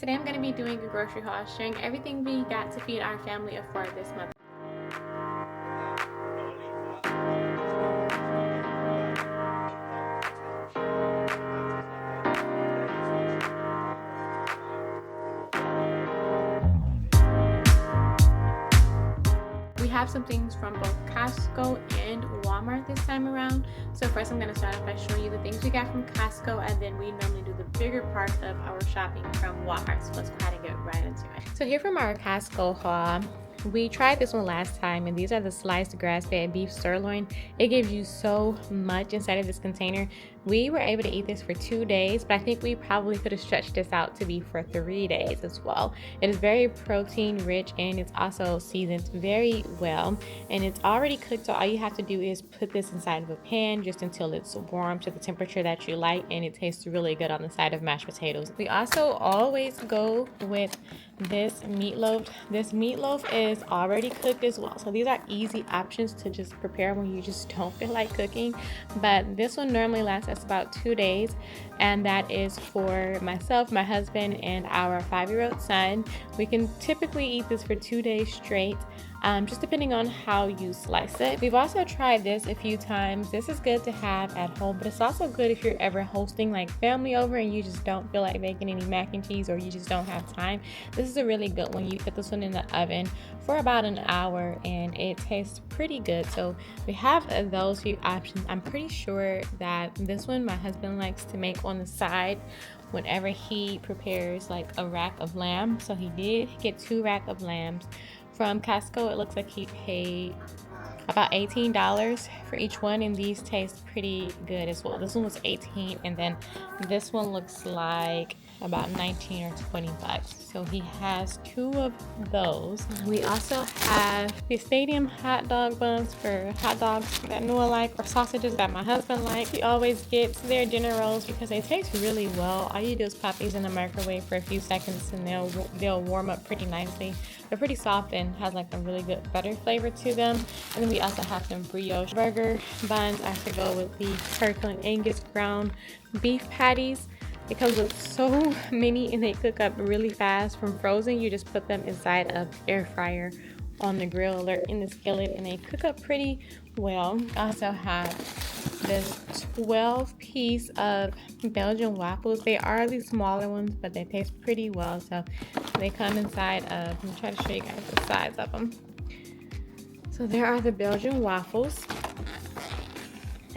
Today I'm going to be doing a grocery haul, sharing everything we got to feed our family of 4 this month. We have some things from both COSTCO and Walmart this time around. So first I'm going to start off by showing you the things we got from COSTCO, and then we normally do the bigger part of our shopping from Walmart. So let's go ahead and get right into it. So here from our COSTCO haul, we tried this one last time, and these are the sliced grass-fed beef sirloin. It gives you so much inside of this container. We were able to eat this for 2 days, but I think we probably could have stretched this out to be for 3 days as well. It is very protein rich, and it's also seasoned very well, and it's already cooked, so all you have to do is put this inside of a pan just until it's warm to the temperature that you like, and it tastes really good on the side of mashed potatoes. We also always go with this meatloaf. This meatloaf is already cooked as well, so these are easy options to just prepare when you just don't feel like cooking. But this one normally lasts us about 2 days, and that is for myself, my husband, and our 5-year-old son. We can typically eat this for 2 days straight, just depending on how you slice it. We've also tried this a few times. This is good to have at home, but it's also good if you're ever hosting like family over and you just don't feel like making any mac and cheese, or you just don't have time. This is a really good one. You put this one in the oven for about an hour and it tastes pretty good. So we have those few options. I'm pretty sure that this one my husband likes to make on the side whenever he prepares like a rack of lamb. So he did get 2 rack of lambs from COSTCO. It looks like he paid about $18 for each one, and these taste pretty good as well. This one was $18, and then this one looks like about 19 or 20 bucks. So he has 2 of those. We also have the stadium hot dog buns for hot dogs that Noah likes, or sausages that my husband likes. He always gets their dinner rolls because they taste really well. All you do is pop these in the microwave for a few seconds and they'll warm up pretty nicely. They're pretty soft and has like a really good butter flavor to them. And then we also have some brioche burger buns. I have to go with the Turkey and Angus ground beef patties. It comes with so many and they cook up really fast from frozen. You just put them inside of air fryer on the grill or in the skillet and they cook up pretty well. I also have this 12-piece of Belgian waffles. They are the smaller ones, but they taste pretty well. So they come inside of, I'm trying to show you guys the size of them. So there are the Belgian waffles.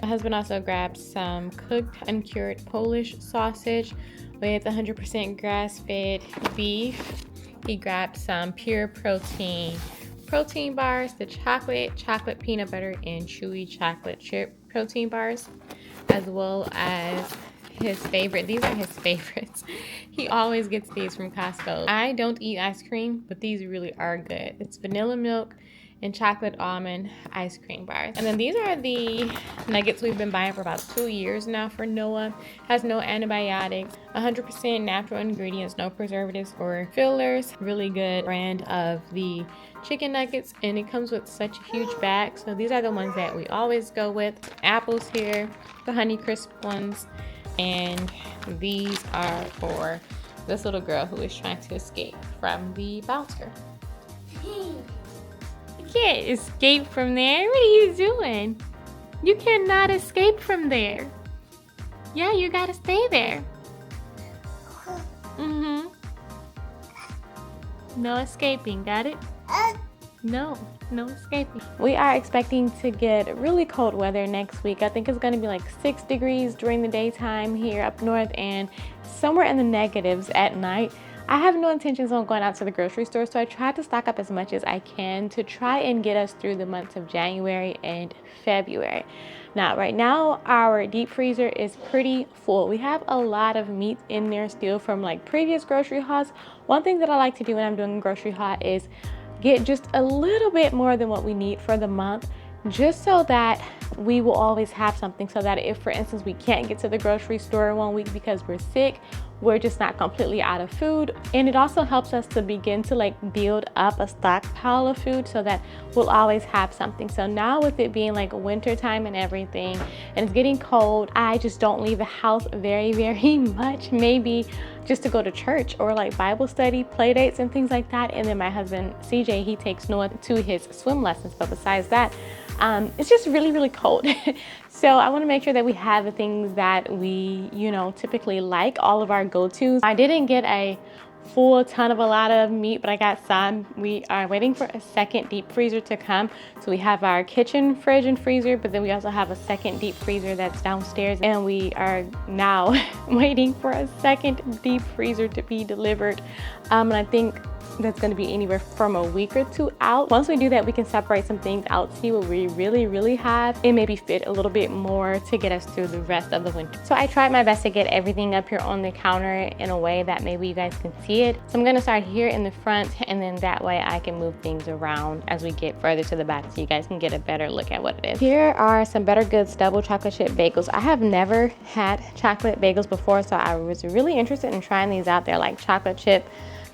My husband also grabbed some cooked uncured Polish sausage with 100% grass-fed beef. He grabbed some pure protein bars, the chocolate peanut butter, and chewy chocolate chip protein bars, as well as his favorite. These are his favorites. He always gets these from COSTCO. I don't eat ice cream, but these really are good. It's vanilla milk and chocolate almond ice cream bars. And then these are the nuggets we've been buying for about 2 years now for Noah. Has no antibiotics, 100% natural ingredients, no preservatives or fillers. Really good brand of the chicken nuggets, and it comes with such a huge bag. So these are the ones that we always go with. Apples here, the Honey Crisp ones, and these are for this little girl who is trying to escape from the bouncer. You can't escape from there. What are you doing? You cannot escape from there. Yeah, you gotta stay there. No escaping, got it? No escaping. We are expecting to get really cold weather next week. I think it's gonna be like 6 degrees during the daytime here up north and somewhere in the negatives at night. I have no intentions on going out to the grocery store, so I tried to stock up as much as I can to try and get us through the months of January and February. Now, right now, our deep freezer is pretty full. We have a lot of meat in there still from like previous grocery hauls. One thing that I like to do when I'm doing a grocery haul is get just a little bit more than what we need for the month, just so that we will always have something, so that if, for instance, we can't get to the grocery store one week because we're sick, we're just not completely out of food. And it also helps us to begin to like build up a stockpile of food so that we'll always have something. So now with it being like winter time and everything, and it's getting cold, I just don't leave the house very much, maybe just to go to church or like Bible study, play dates and things like that. And then my husband CJ, he takes Noah to his swim lessons, but besides that, it's just really cold. So I want to make sure that we have the things that we, you know, typically like, all of our go-tos. I didn't get a full ton of a lot of meat, but I got some. We are waiting for a second deep freezer to come. So we have our kitchen fridge and freezer, but then we also have a second deep freezer that's downstairs, and we are now waiting for a second deep freezer to be delivered. And I think that's going to be anywhere from a week or two out. Once we do that, we can separate some things out, see what we really have, and maybe fit a little bit more to get us through the rest of the winter. So I tried my best to get everything up here on the counter in a way that maybe you guys can see it. So I'm going to start here in the front, and then that way I can move things around as we get further to the back so you guys can get a better look at what it is. Here are some Better Goods double chocolate chip bagels. I have never had chocolate bagels before, so I was really interested in trying these out. They're like chocolate chip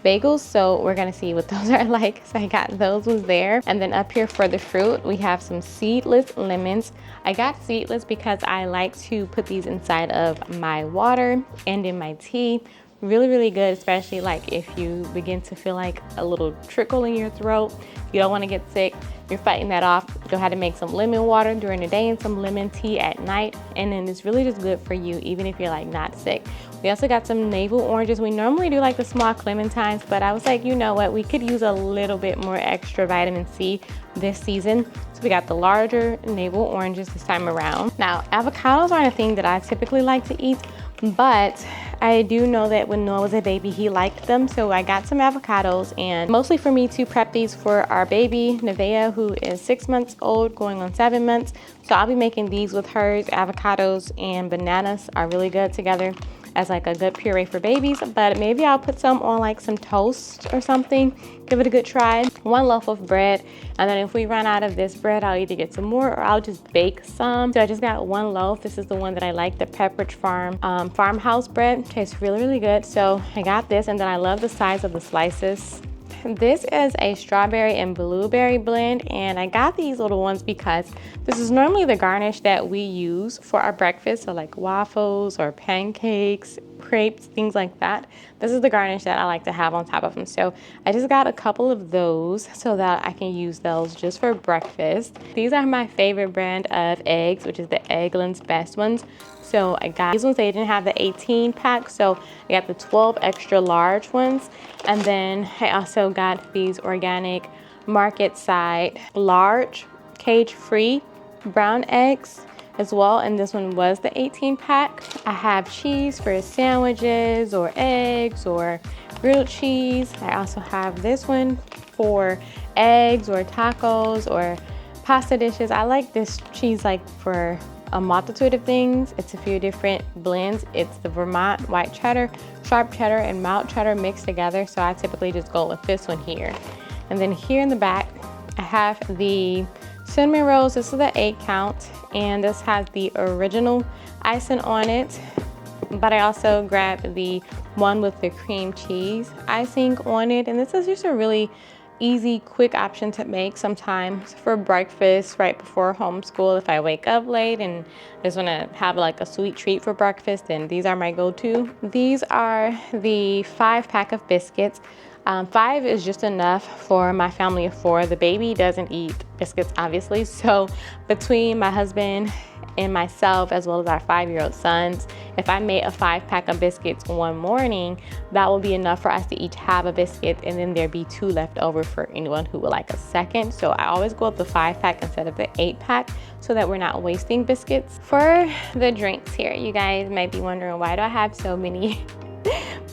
bagels, so we're gonna see what those are like. So I got those ones there. And then up here for the fruit, we have some seedless lemons. I got seedless because I like to put these inside of my water and in my tea. Really good, especially like if you begin to feel like a little trickle in your throat, you don't want to get sick, you're fighting that off, go ahead and make some lemon water during the day and some lemon tea at night, and then it's really just good for you even if you're like not sick. We also got some navel oranges. We normally do like the small clementines, but I was like, you know what, we could use a little bit more extra vitamin C this season. So we got the larger navel oranges this time around. Now, avocados aren't a thing that I typically like to eat, but I do know that when Noah was a baby, he liked them. So I got some avocados, and mostly for me to prep these for our baby, Nevaeh, who is 6 months old, going on 7 months. So I'll be making these with hers. Avocados and bananas are really good together as like a good puree for babies, but maybe I'll put some on like some toast or something, give it a good try. 1 loaf of bread, and then if we run out of this bread, I'll either get some more or I'll just bake some. So I just got 1 loaf. This is the one that I like, the Pepperidge Farm farmhouse bread. Tastes really good. So I got this, and then I love the size of the slices. This is a strawberry and blueberry blend, and I got these little ones because this is normally the garnish that we use for our breakfast, so like waffles or pancakes, crepes, things like that. This is the garnish that I like to have on top of them. So I just got a couple of those so that I can use those just for breakfast. These are my favorite brand of eggs, which is the Eggland's Best ones. So I got these ones. They didn't have the 18 pack, so I got the 12 extra large ones. And then I also got these organic market side large cage-free brown eggs as well, and this one was the 18 pack. I have cheese for sandwiches or eggs or grilled cheese. I also have this one for eggs or tacos or pasta dishes. I like this cheese like for a multitude of things. It's a few different blends. It's the Vermont white cheddar, sharp cheddar, and mild cheddar mixed together. So I typically just go with this one here. And then here in the back, I have the cinnamon rolls. This is the 8 count, and this has the original icing on it. But I also grabbed the one with the cream cheese icing on it. And this is just a really easy, quick option to make sometimes for breakfast right before homeschool. If I wake up late and just want to have like a sweet treat for breakfast, then these are my go-to. These are the 5 pack of biscuits. 5 is just enough for my family of 4. The baby doesn't eat biscuits, obviously. So between my husband and myself, as well as our 5-year-old sons, if I made a 5 pack of biscuits one morning, that will be enough for us to each have a biscuit, and then there'd be 2 left over for anyone who would like a second. So I always go with the 5 pack instead of the 8 pack so that we're not wasting biscuits. For the drinks here, you guys might be wondering, why do I have so many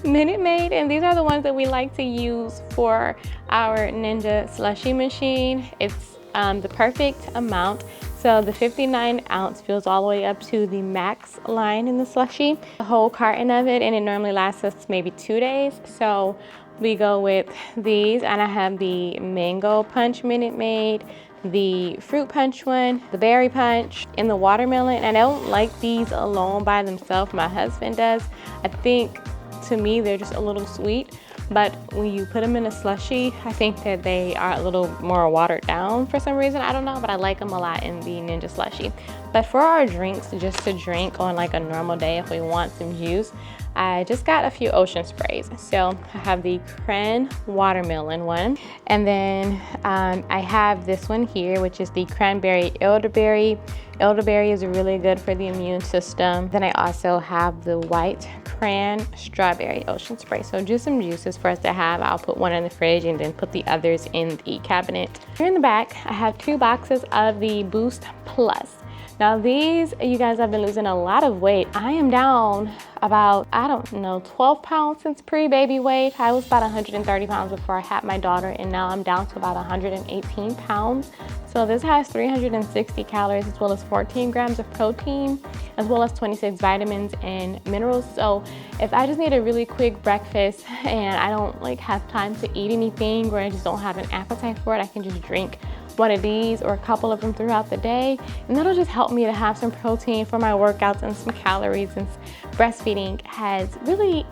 Minute Maid? And these are the ones that we like to use for our Ninja slushie machine. It's the perfect amount. So the 59 ounce fills all the way up to the max line in the slushie, a whole carton of it, and it normally lasts us maybe 2 days. So we go with these, and I have the mango punch Minute Maid, the fruit punch one, the berry punch, and the watermelon. And I don't like these alone by themselves. My husband does. I think to me, they're just a little sweet. But when you put them in a slushie, I think that they are a little more watered down for some reason. I don't know, but I like them a lot in the Ninja slushie. But for our drinks, just to drink on like a normal day if we want some juice, I just got a few ocean sprays. So I have the cran watermelon one. And then I have this one here, which is the cranberry elderberry. Elderberry is really good for the immune system. Then I also have the white cran strawberry ocean spray. So just some juices for us to have. I'll put one in the fridge and then put the others in the cabinet. Here in the back, I have 2 boxes of the Boost Plus. Now these, you guys, have been losing a lot of weight. I am down about, I don't know, 12 pounds since pre-baby weight. I was about 130 pounds before I had my daughter, and now I'm down to about 118 pounds. So this has 360 calories as well as 14 grams of protein, as well as 26 vitamins and minerals. So if I just need a really quick breakfast and I don't like have time to eat anything, or I just don't have an appetite for it, I can just drink one of these or a couple of them throughout the day, and that'll just help me to have some protein for my workouts and some calories, since breastfeeding has really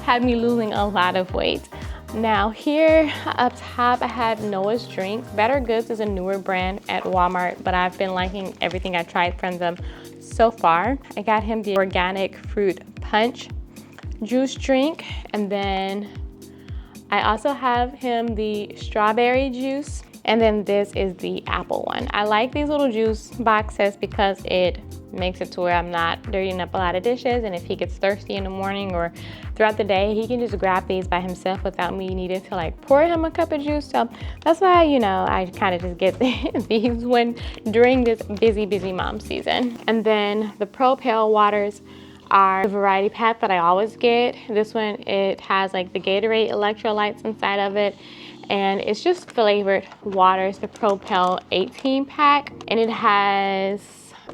had me losing a lot of weight. Now here up top, I have Noah's Drinks. Better Goods is a newer brand at Walmart, but I've been liking everything I tried from them so far. I got him the organic fruit punch juice drink, and then I also have him the strawberry juice. And then this is the apple one. I like these little juice boxes because it makes it to where I'm not dirtying up a lot of dishes, and if he gets thirsty in the morning or throughout the day, he can just grab these by himself without me needing to like pour him a cup of juice. So that's why, you know, I kind of just get these when during this busy mom season. And then the Propel waters are the variety pack that I always get. This one, it has like the Gatorade electrolytes inside of it, and it's just flavored waters, the Propel 18 pack, and it has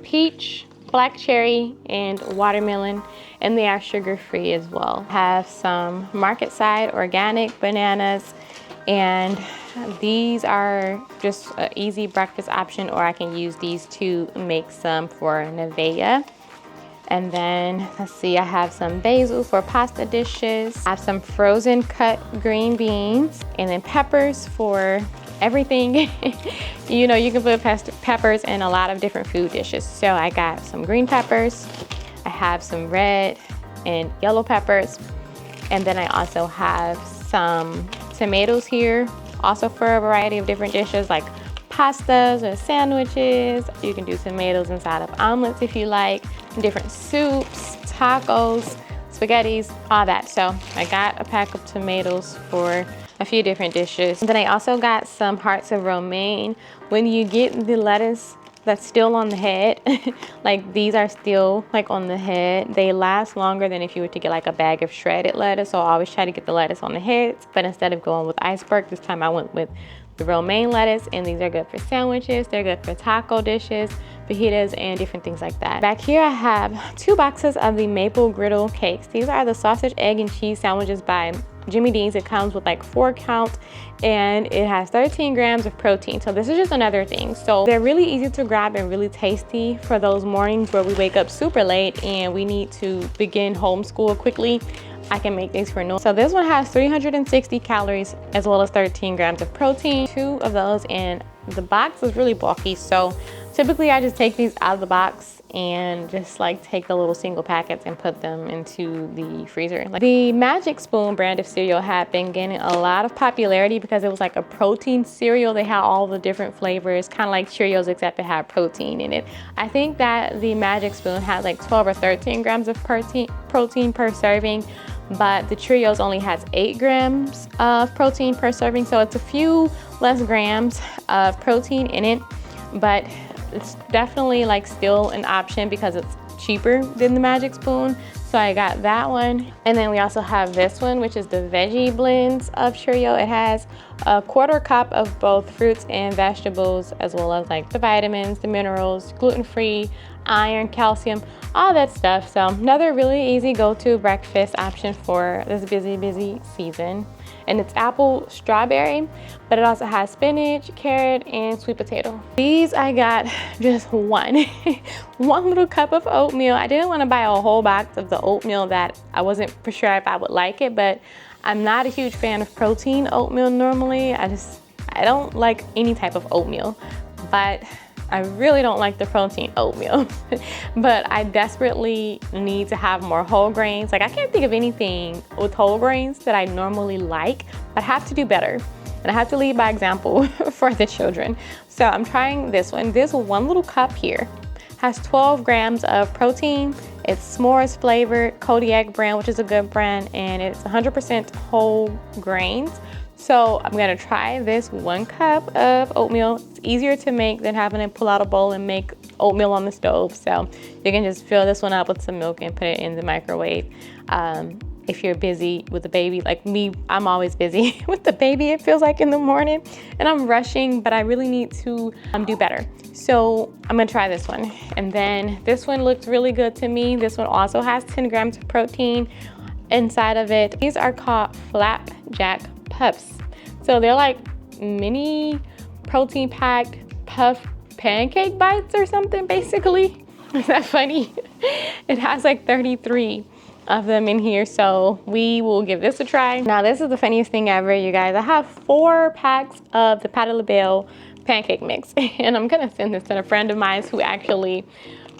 peach, black cherry, and watermelon, and they are sugar-free as well. Have some market side organic bananas, and these are just an easy breakfast option, or I can use these to make some for Nevaeh. And then, let's see, I have some basil for pasta dishes. I have some frozen cut green beans, and then peppers for everything. You know, you can put peppers in a lot of different food dishes. So I got some green peppers. I have some red and yellow peppers. And then I also have some tomatoes here, also for a variety of different dishes like pastas or sandwiches. You can do tomatoes inside of omelets if you like, different soups, tacos, spaghettis, all that. So I got a pack of tomatoes for a few different dishes. And then I also got some hearts of romaine. When you get the lettuce that's still on the head, like these are still like on the head, they last longer than if you were to get like a bag of shredded lettuce. So I always try to get the lettuce on the heads, but instead of going with iceberg, this time I went with the romaine lettuce, and these are good for sandwiches. They're good for taco dishes, fajitas, and different things like that. Back here I have 2 boxes of the maple griddle cakes. These are the sausage, egg, and cheese sandwiches by Jimmy Dean's. It comes with like 4 count, and it has 13 grams of protein. So this is just another thing. So they're really easy to grab and really tasty for those mornings where we wake up super late and we need to begin homeschool quickly. I can make these for no. So this one has 360 calories as well as 13 grams of protein. 2 of those, and the box is really bulky. So typically I just take these out of the box and just like take the little single packets and put them into the freezer. Like the Magic Spoon brand of cereal had been gaining a lot of popularity because it was like a protein cereal. They had all the different flavors, kind of like Cheerios, except it had protein in it. I think that the Magic Spoon has like 12 or 13 grams of protein per serving, but the Cheerios only has 8 grams of protein per serving. So it's a few less grams of protein in it, but it's definitely like still an option because it's cheaper than the Magic Spoon. So I got that one. And then we also have this one, which is the veggie blends of Cheerio. It has a 1/4 cup of both fruits and vegetables, as well as like the vitamins, the minerals, gluten-free, iron, calcium, all that stuff. So another really easy go-to breakfast option for this busy season. And it's apple strawberry, but it also has spinach, carrot, and sweet potato. These I got just one little cup of oatmeal. I didn't want to buy a whole box of the oatmeal that I wasn't for sure if I would like it, but I'm not a huge fan of protein oatmeal normally. I don't like any type of oatmeal, but I really don't like the protein oatmeal. But I desperately need to have more whole grains. Like, I can't think of anything with whole grains that I normally like, but I have to do better. And I have to lead by example for the children. So I'm trying this one. This one little cup here has 12 grams of protein. It's s'mores flavored Kodiak brand, which is a good brand, and it's 100% whole grains. So I'm gonna try this 1 cup of oatmeal. It's easier to make than having to pull out a bowl and make oatmeal on the stove. So you can just fill this one up with some milk and put it in the microwave. If you're busy with the baby, like me, I'm always busy with the baby, it feels like in the morning, and I'm rushing, but I really need to do better. So I'm gonna try this one. And then this one looked really good to me. This one also has 10 grams of protein inside of it. These are called flapjack puffs. So they're like mini protein packed puff pancake bites or something, basically. Is that funny? It has like 33 of them in here, so we will give this a try. Now this is the funniest thing ever, you guys. I have 4 packs of the Pâte de la Belle pancake mix, and I'm gonna send this to a friend of mine who actually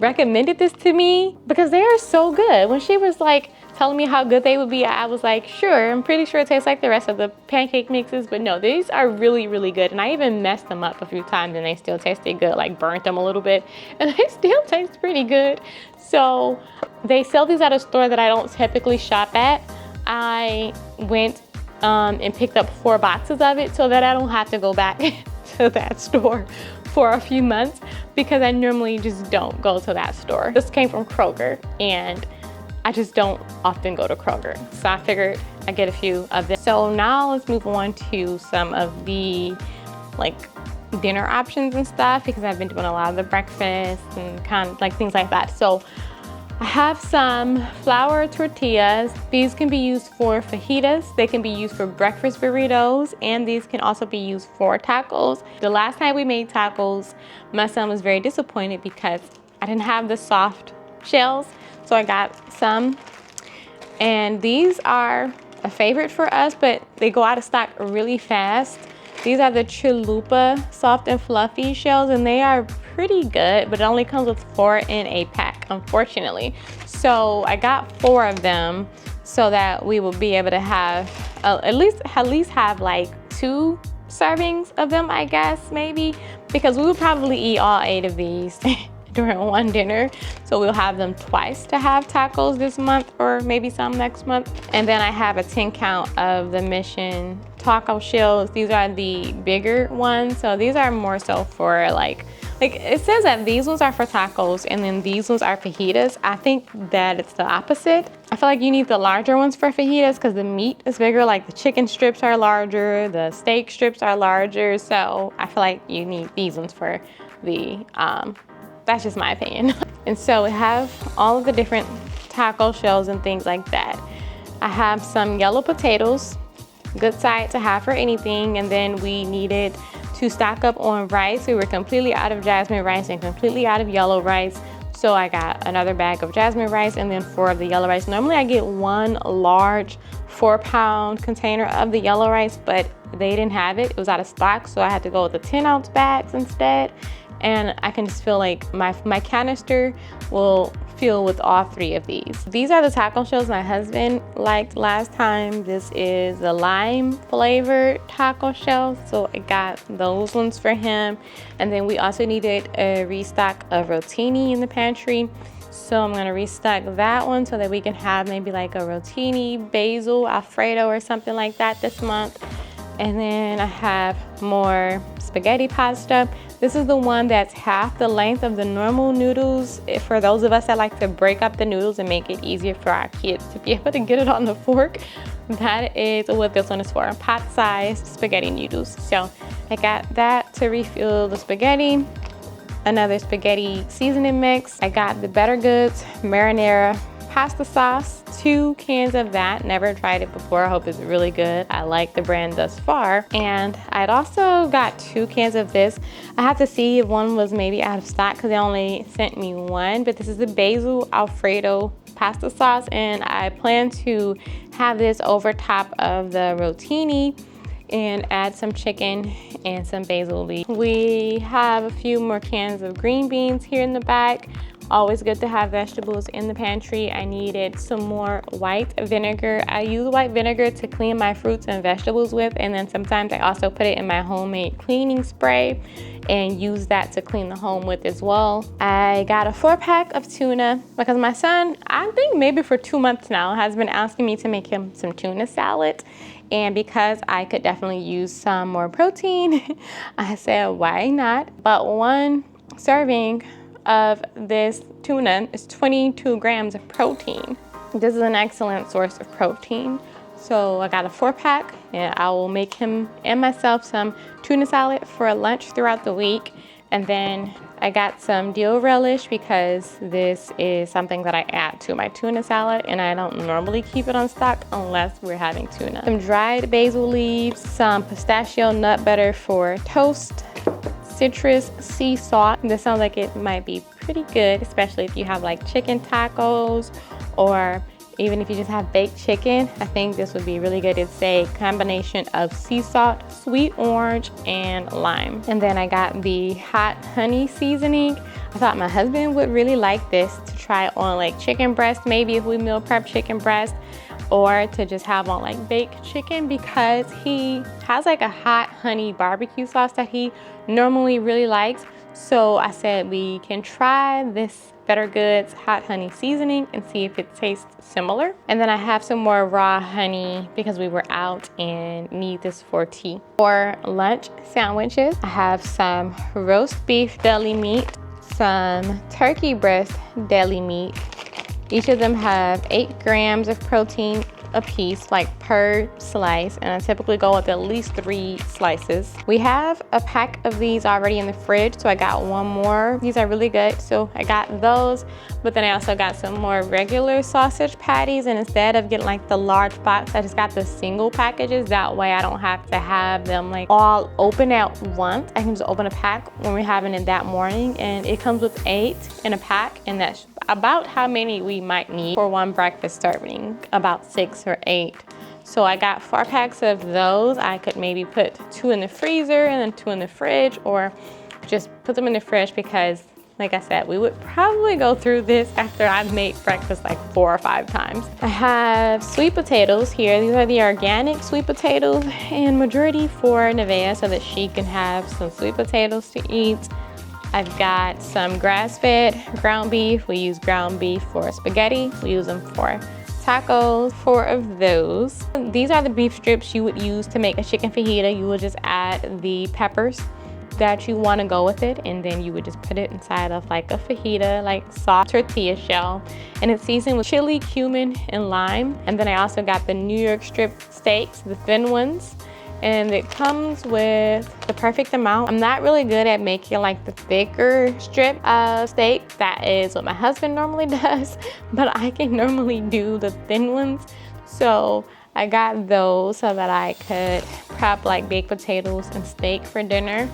recommended this to me because they are so good. When she was like telling me how good they would be, I was like, sure, I'm pretty sure it tastes like the rest of the pancake mixes, but no, these are really, really good. And I even messed them up a few times and they still tasted good, like burnt them a little bit, and they still taste pretty good. So they sell these at a store that I don't typically shop at. I went and picked up 4 boxes of it so that I don't have to go back to that store for a few months because I normally just don't go to that store. This came from Kroger, and I just don't often go to Kroger. So I figured I'd get a few of them. So now let's move on to some of the like dinner options and stuff, because I've been doing a lot of the breakfast and kind of like things like that. So I have some flour tortillas. These can be used for fajitas. They can be used for breakfast burritos, and these can also be used for tacos. The last time we made tacos, my son was very disappointed because I didn't have the soft shells. So I got some, and these are a favorite for us, but they go out of stock really fast. These are the chalupa soft and fluffy shells, and they are pretty good, but it only comes with 4 in a pack, unfortunately. So I got 4 of them so that we will be able to have at least have like 2 servings of them, I guess, maybe, because we will probably eat all 8 of these during one dinner. So we'll have them twice to have tacos this month, or maybe some next month. And then I have a 10 count of the Mission taco shells. These are the bigger ones. So these are more so for like it says that these ones are for tacos and then these ones are fajitas. I think that it's the opposite. I feel like you need the larger ones for fajitas because the meat is bigger. Like the chicken strips are larger, the steak strips are larger. So I feel like you need these ones for the that's just my opinion. And so we have all of the different taco shells and things like that. I have some yellow potatoes, good side to have for anything. And then we needed to stock up on rice. We were completely out of jasmine rice and completely out of yellow rice. So I got another bag of jasmine rice and then 4 of the yellow rice. Normally I get 1 large 4-pound container of the yellow rice, but they didn't have it. It was out of stock. So I had to go with the 10-ounce bags instead. And I can just feel like my canister will fill with all 3 of these. These are the taco shells my husband liked last time. This is the lime flavored taco shells. So I got those ones for him. And then we also needed a restock of rotini in the pantry. So I'm gonna restock that one so that we can have maybe like a rotini, basil, Alfredo or something like that this month. And then I have more spaghetti pasta. This is the one that's half the length of the normal noodles. For those of us that like to break up the noodles and make it easier for our kids to be able to get it on the fork, that is what this one is for, pot-sized spaghetti noodles. So I got that to refill the spaghetti. another spaghetti seasoning mix. I got the Better Goods marinara pasta sauce, 2 cans of that. Never tried it before. I hope it's really good. I like the brand thus far. And I'd also got 2 cans of this. I have to see if one was maybe out of stock because they only sent me one, but this is the basil Alfredo pasta sauce, and I plan to have this over top of the rotini and add some chicken and some basil leaves. We have a few more cans of green beans here in the back. Always good to have vegetables in the pantry. I needed some more white vinegar. I use white vinegar to clean my fruits and vegetables with, and then sometimes I also put it in my homemade cleaning spray and use that to clean the home with as well. I got a 4-pack of tuna because my son, I think maybe for 2 months now, has been asking me to make him some tuna salad. And because I could definitely use some more protein, I said, why not? But 1 serving of this tuna is 22 grams of protein. This is an excellent source of protein. So I got a 4-pack, and I will make him and myself some tuna salad for lunch throughout the week. And then I got some dill relish because this is something that I add to my tuna salad, and I don't normally keep it on stock unless we're having tuna. Some dried basil leaves, some pistachio nut butter for toast, citrus sea salt. This sounds like it might be pretty good, especially if you have like chicken tacos, or even if you just have baked chicken. I think this would be really good. It's a combination of sea salt, sweet orange, and lime. And then I got the hot honey seasoning. I thought my husband would really like this to try on like chicken breast, maybe if we meal prep chicken breast, or to just have on like baked chicken, because he has like a hot honey barbecue sauce that he normally really likes. So I said we can try this Better Goods hot honey seasoning and see if it tastes similar. And then I have some more raw honey because we were out and need this for tea. For lunch sandwiches, I have some roast beef deli meat, some turkey breast deli meat. Each of them have 8 grams of protein a piece, like per slice, and I typically go with at least 3 slices. We have a pack of these already in the fridge, so I got 1 more. These are really good, so I got those, but then I also got some more regular sausage patties, and instead of getting like the large box, I just got the single packages. That way I don't have to have them like all open at once. I can just open a pack when we're having it that morning, and it comes with 8 in a pack, and that's about how many we might need for 1 breakfast serving, about 6 or 8. So I got 4 packs of those. I could maybe put 2 in the freezer and then 2 in the fridge, or just put them in the fridge because, like I said, we would probably go through this after I've made breakfast like 4 or 5 times. I have sweet potatoes here. These are the organic sweet potatoes, and majority for Nevaeh so that she can have some sweet potatoes to eat. I've got some grass-fed ground beef. We use ground beef for spaghetti. We use them for tacos, 4 of those. These are the beef strips you would use to make a chicken fajita. You will just add the peppers that you want to go with it, and then you would just put it inside of like a fajita, like soft tortilla shell, and it's seasoned with chili, cumin, and lime. And then I also got the New York strip steaks, the thin ones, and it comes with the perfect amount. I'm not really good at making like the thicker strip of steak. That is what my husband normally does, but I can normally do the thin ones. So I got those so that I could prep like baked potatoes and steak for dinner.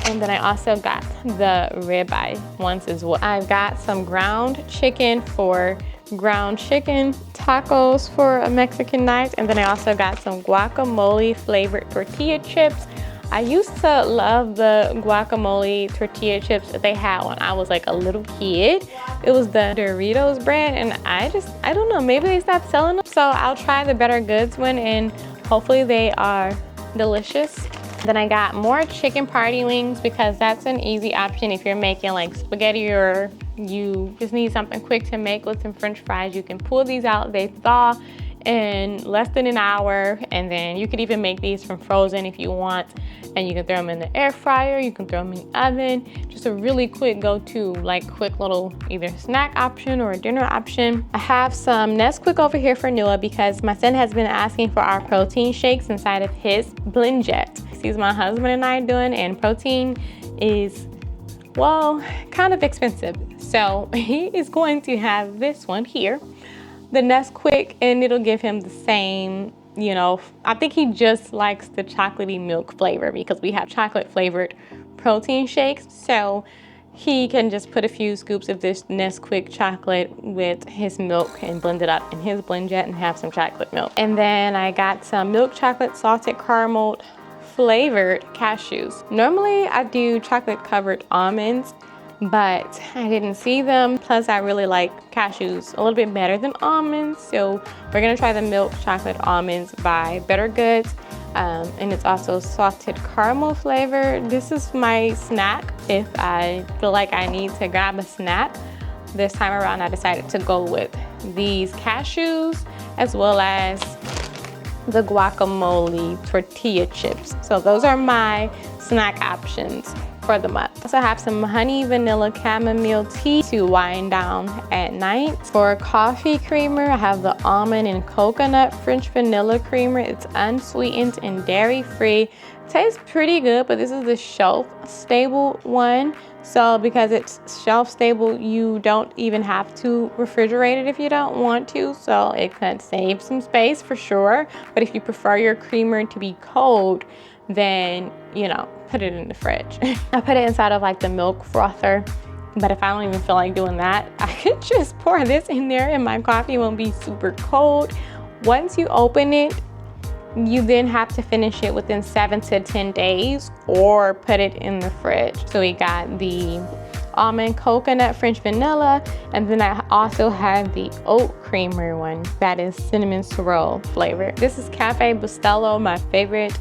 And then I also got the ribeye ones as well. I've got some ground chicken for ground chicken tacos for a Mexican night, and then I also got some guacamole flavored tortilla chips. I used to love the guacamole tortilla chips that they had when I was like a little kid. It was the Doritos brand, and I don't know, maybe they stopped selling them. So I'll try the Better Goods one, and hopefully they are delicious. Then I got more chicken party wings because that's an easy option if you're making like spaghetti or you just need something quick to make with some french fries. You can pull these out, they thaw in less than an hour, and then you could even make these from frozen if you want, and you can throw them in the air fryer, you can throw them in the oven. Just a really quick go-to, like quick little either snack option or a dinner option. I have some Nesquik over here for Noah because my son has been asking for our protein shakes inside of his Blend Jet. He sees my husband and I doing, and protein is well, kind of expensive. So he is going to have this one here, the Nesquik, and it'll give him the same, you know, I think he just likes the chocolatey milk flavor because we have chocolate flavored protein shakes. So he can just put a few scoops of this Nesquik chocolate with his milk and blend it up in his blend jet and have some chocolate milk. And then I got some milk chocolate salted caramel flavored cashews. Normally I do chocolate covered almonds, but I didn't see them. Plus I really like cashews a little bit better than almonds. So we're gonna try the milk chocolate almonds by Better Goods. And it's also salted caramel flavor. This is my snack if I feel like I need to grab a snack. This time around I decided to go with these cashews as well as the guacamole tortilla chips. So those are my snack options for the month. Also have some honey vanilla chamomile tea to wind down at night. For coffee creamer, I have the almond and coconut French vanilla creamer. It's unsweetened and dairy free. Tastes pretty good, but this is the shelf stable one. So because it's shelf stable, you don't even have to refrigerate it if you don't want to. So it could save some space for sure. But if you prefer your creamer to be cold, then, you know, put it in the fridge. I put it inside of like the milk frother, but if I don't even feel like doing that, I could just pour this in there and my coffee won't be super cold. Once you open it, you then have to finish it within 7 to 10 days or put it in the fridge. So we got the almond coconut French vanilla, and then I also have the oat creamer one that is cinnamon swirl flavor. This is Cafe Bustelo, my favorite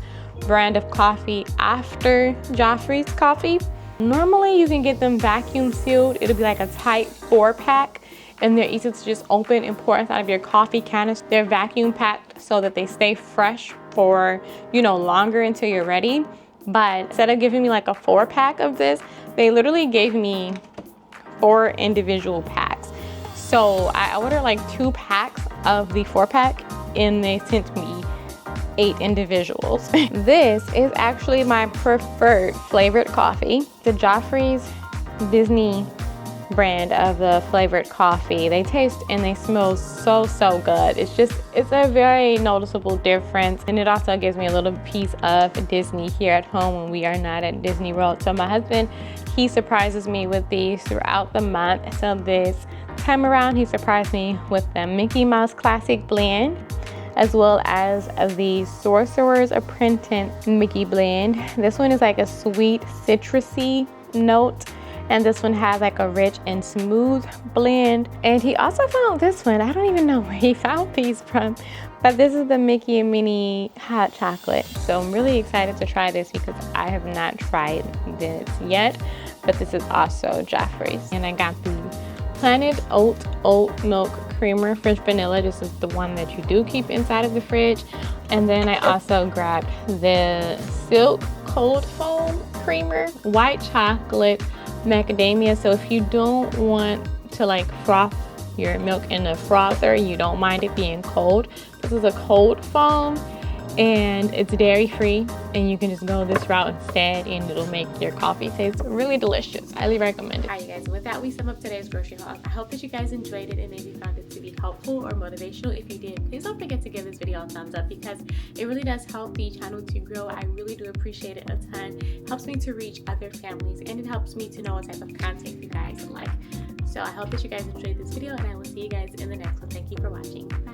brand of coffee after Joffrey's coffee. Normally you can get them vacuum sealed. It'll be like a tight 4-pack and they're easy to just open and pour inside of your coffee canister. They're vacuum packed so that they stay fresh for, you know, longer until you're ready. But instead of giving me like a 4-pack of this, they literally gave me 4 individual packs. So I ordered like 2 packs of the 4-pack and they sent me 8 individuals. This is actually my preferred flavored coffee. The Joffrey's Disney brand of the flavored coffee. They taste and they smell so good. It's a very noticeable difference, and it also gives me a little piece of Disney here at home when we are not at Disney World. So my husband, he surprises me with these throughout the month. So this time around he surprised me with the Mickey Mouse Classic Blend, as well as the Sorcerer's Apprentice Mickey Blend. This one is like a sweet citrusy note, and this one has like a rich and smooth blend. And he also found this one. I don't even know where he found these from, but this is the Mickey and Minnie hot chocolate. So I'm really excited to try this because I have not tried this yet, but this is also Joffrey's. And I got the Planet Oat Milk Creamer French Vanilla. This is the one that you do keep inside of the fridge. And then I also grabbed the Silk Cold Foam Creamer, white chocolate macadamia. So if you don't want to like froth your milk in a frother, you don't mind it being cold, this is a cold foam and it's dairy free, and you can just go this route instead and it'll make your coffee taste really delicious. Highly recommend it. Alright, you guys, with that we sum up today's grocery haul. I hope that you guys enjoyed it and maybe found it to be helpful or motivational. If you did, please don't forget to give this video a thumbs up because it really does help the channel to grow. I really do appreciate it a ton. It helps me to reach other families and it helps me to know what type of content you guys like. So I hope that you guys enjoyed this video, and I will see you guys in the next one. Thank you for watching. Bye.